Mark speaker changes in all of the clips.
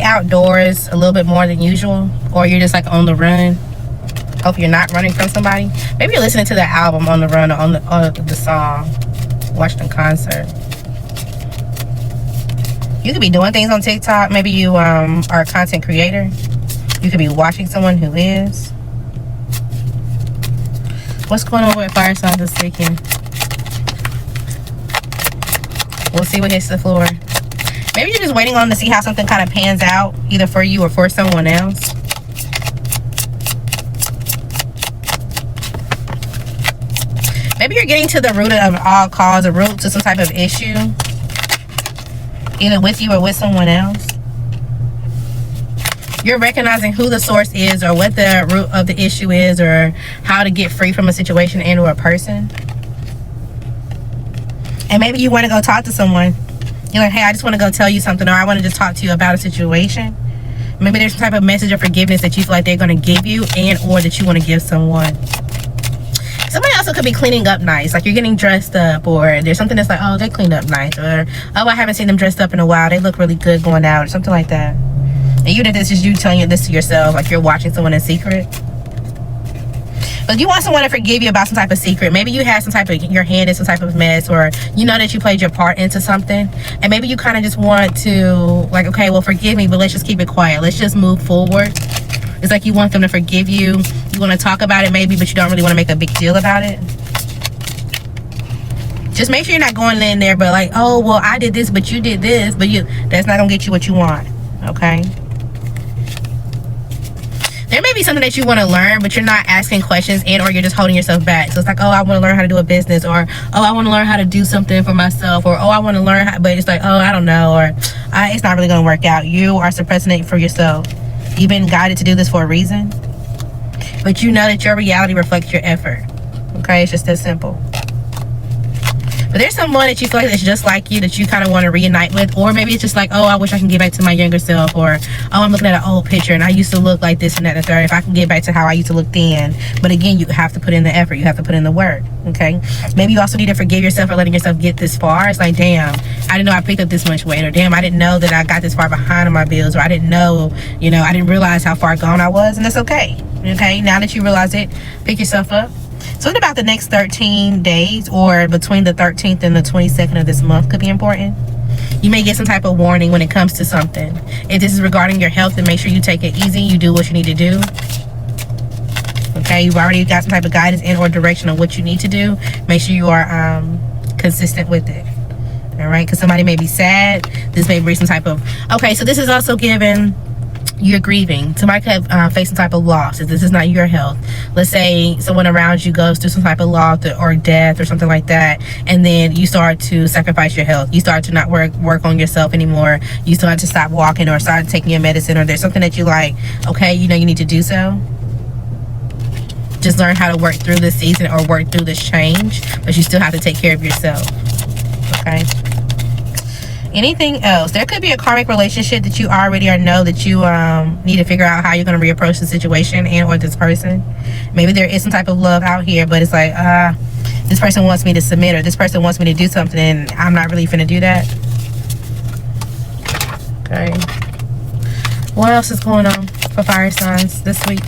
Speaker 1: outdoors a little bit more than usual, or you're just like on the run. Hope you're not running from somebody. Maybe you're listening to the album on the run, or on the song, watching a concert. You could be doing things on TikTok. Maybe you are a content creator. You could be watching someone who is. What's going on with fire signs this weekend? We'll see what hits the floor. Maybe you're just waiting on to see how something kind of pans out, either for you or for someone else. Maybe you're getting to the root of all cause, a root to some type of issue, either with you or with someone else. You're recognizing who the source is, or what the root of the issue is, or how to get free from a situation and or a person. And maybe you want to go talk to someone. You're like, hey, I just want to go tell you something, or I want to just talk to you about a situation. Maybe there's some type of message of forgiveness that you feel like they're going to give you, and or that you want to give someone. Somebody also could be cleaning up nice, like you're getting dressed up, or there's something that's like, oh, they cleaned up nice, or oh, I haven't seen them dressed up in a while, they look really good going out, or something like that. And even if this is you telling this to yourself, like you're watching someone in secret. But you want someone to forgive you about some type of secret. Maybe you had some type of, your hand in some type of mess, or you know that you played your part into something, and maybe you kind of just want to, like, okay, well, forgive me, but let's just keep it quiet. Let's just move forward. It's like you want them to forgive you. You want to talk about it maybe, but you don't really want to make a big deal about it. Just make sure you're not going in there, but like, oh, well, I did this, but you did this, but that's not going to get you what you want, okay? There may be something that you want to learn, but you're not asking questions, and or you're just holding yourself back. So it's like, oh, I want to learn how to do a business, or oh, I want to learn how to do something for myself, or oh, I want to learn how, but it's like, oh, I don't know, or it's not really going to work out. You are suppressing it for yourself. You've been guided to do this for a reason, but you know that your reality reflects your effort. Okay, it's just that simple. But there's someone that you feel like that's just like you, that you kind of want to reunite with, or maybe it's just like, oh, I wish I can get back to my younger self, or oh, I'm looking at an old picture and I used to look like this and that and the third. If I can get back to how I used to look then. But again, you have to put in the effort. You have to put in the work. Okay. Maybe you also need to forgive yourself for letting yourself get this far. It's like, damn, I didn't know I picked up this much weight, or damn, I didn't know that I got this far behind on my bills, or I didn't know, you know, I didn't realize how far gone I was, and that's okay. Okay. Now that you realize it, pick yourself up. So in about the next 13 days, or between the 13th and the 22nd of this month, could be important. You may get some type of warning when it comes to something. If this is regarding your health, then make sure you take it easy. You do what you need to do. Okay, you've already got some type of guidance and or direction on what you need to do. Make sure you are consistent with it. All right, because somebody may be sad. This may bring some type of, okay, so this is also given, you're grieving. Somebody could face some type of loss if this is not your health. Let's say someone around you goes through some type of loss or death or something like that, and then you start to sacrifice your health. You start to not work on yourself anymore. You start to stop walking, or start taking your medicine, or there's something that you like, okay, you know you need to do so. Just learn how to work through this season, or work through this change, but you still have to take care of yourself. Okay. Anything else? There could be a karmic relationship that you already know that you need to figure out how you're going to reapproach the situation and or this person. Maybe there is some type of love out here, but it's like, this person wants me to submit, or this person wants me to do something, and I'm not really finna do that. Okay. What else is going on for fire signs this week?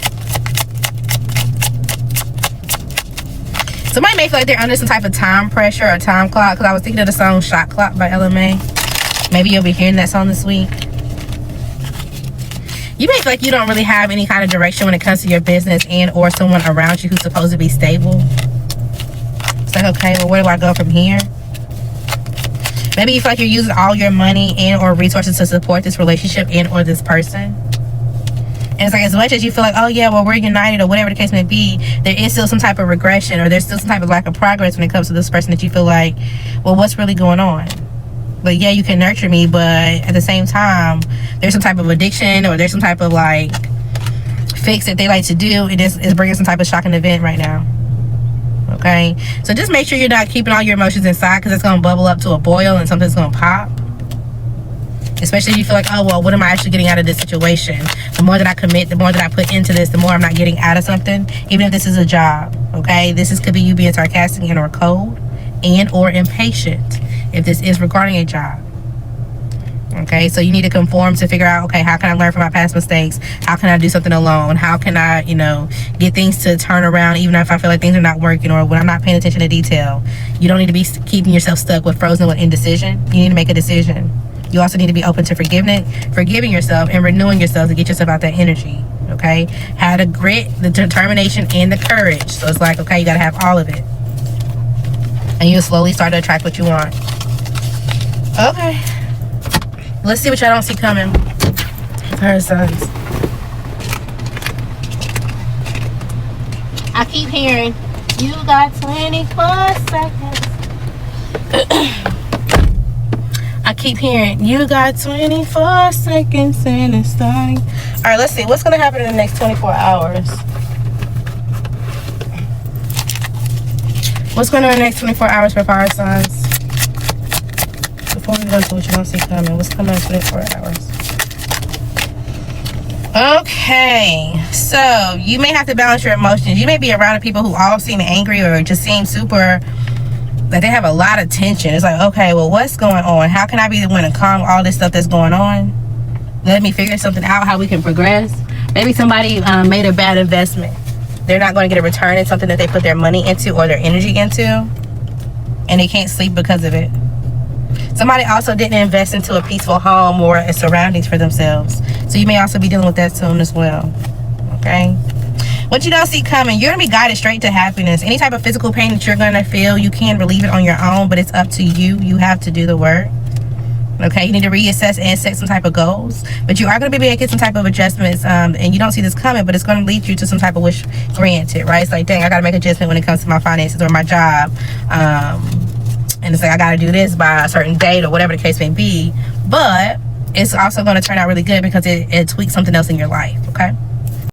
Speaker 1: Somebody may feel like they're under some type of time pressure or time clock, because I was thinking of the song Shot Clock by LMA. Maybe you'll be hearing that song this week. You may feel like you don't really have any kind of direction when it comes to your business and or someone around you who's supposed to be stable. It's like, okay, well, where do I go from here? Maybe you feel like you're using all your money and or resources to support this relationship and or this person. And it's like, as much as you feel like, oh yeah, well, we're united, or whatever the case may be, there is still some type of regression, or there's still some type of lack of progress when it comes to this person that you feel like, well, what's really going on? But yeah, you can nurture me, but at the same time, there's some type of addiction, or there's some type of like fix that they like to do. It is bringing some type of shocking event right now. Okay, so just make sure you're not keeping all your emotions inside, because it's going to bubble up to a boil and something's going to pop. Especially if you feel like, oh, well, what am I actually getting out of this situation? The more that I commit, the more that I put into this, the more I'm not getting out of something, even if this is a job. Okay, this could be you being sarcastic and or cold and or impatient, if this is regarding a job. Okay, so you need to conform to figure out, okay, how can I learn from my past mistakes? How can I do something alone? How can I, you know, get things to turn around even if I feel like things are not working or when I'm not paying attention to detail? You don't need to be keeping yourself stuck with frozen with indecision. You need to make a decision. You also need to be open to forgiving yourself and renewing yourself to get yourself out that energy. Okay, have the grit, the determination, and the courage. So it's like, okay, you got to have all of it. And you'll slowly start to attract what you want. Okay. Let's see what y'all don't see coming. Her sons. I keep hearing, you got 24 seconds. I keep hearing, you got 24 seconds and it's starting. Alright, let's see. What's going to happen in the next 24 hours? What's going on in the next 24 hours for fire signs? Before we go to what you don't see coming, what's coming in 24 hours? Okay, so you may have to balance your emotions. You may be around people who all seem angry or just seem super, like they have a lot of tension. It's like, okay, well, what's going on? How can I be the one to calm all this stuff that's going on? Let me figure something out, how we can progress. Maybe somebody made a bad investment. They're not going to get a return in something that they put their money into or their energy into, and they can't sleep because of it. Somebody also didn't invest into a peaceful home or surroundings for themselves. So you may also be dealing with that soon as well. Okay? What you don't see coming, you're going to be guided straight to happiness. Any type of physical pain that you're going to feel, you can relieve it on your own, but it's up to you. You have to do the work. Okay? You need to reassess and set some type of goals. But you are going to be making some type of adjustments, and you don't see this coming, but it's going to lead you to some type of wish granted, right? It's like, dang, I got to make an adjustment when it comes to my finances or my job. And it's like, I got to do this by a certain date or whatever the case may be. But it's also going to turn out really good because it tweaks something else in your life, okay?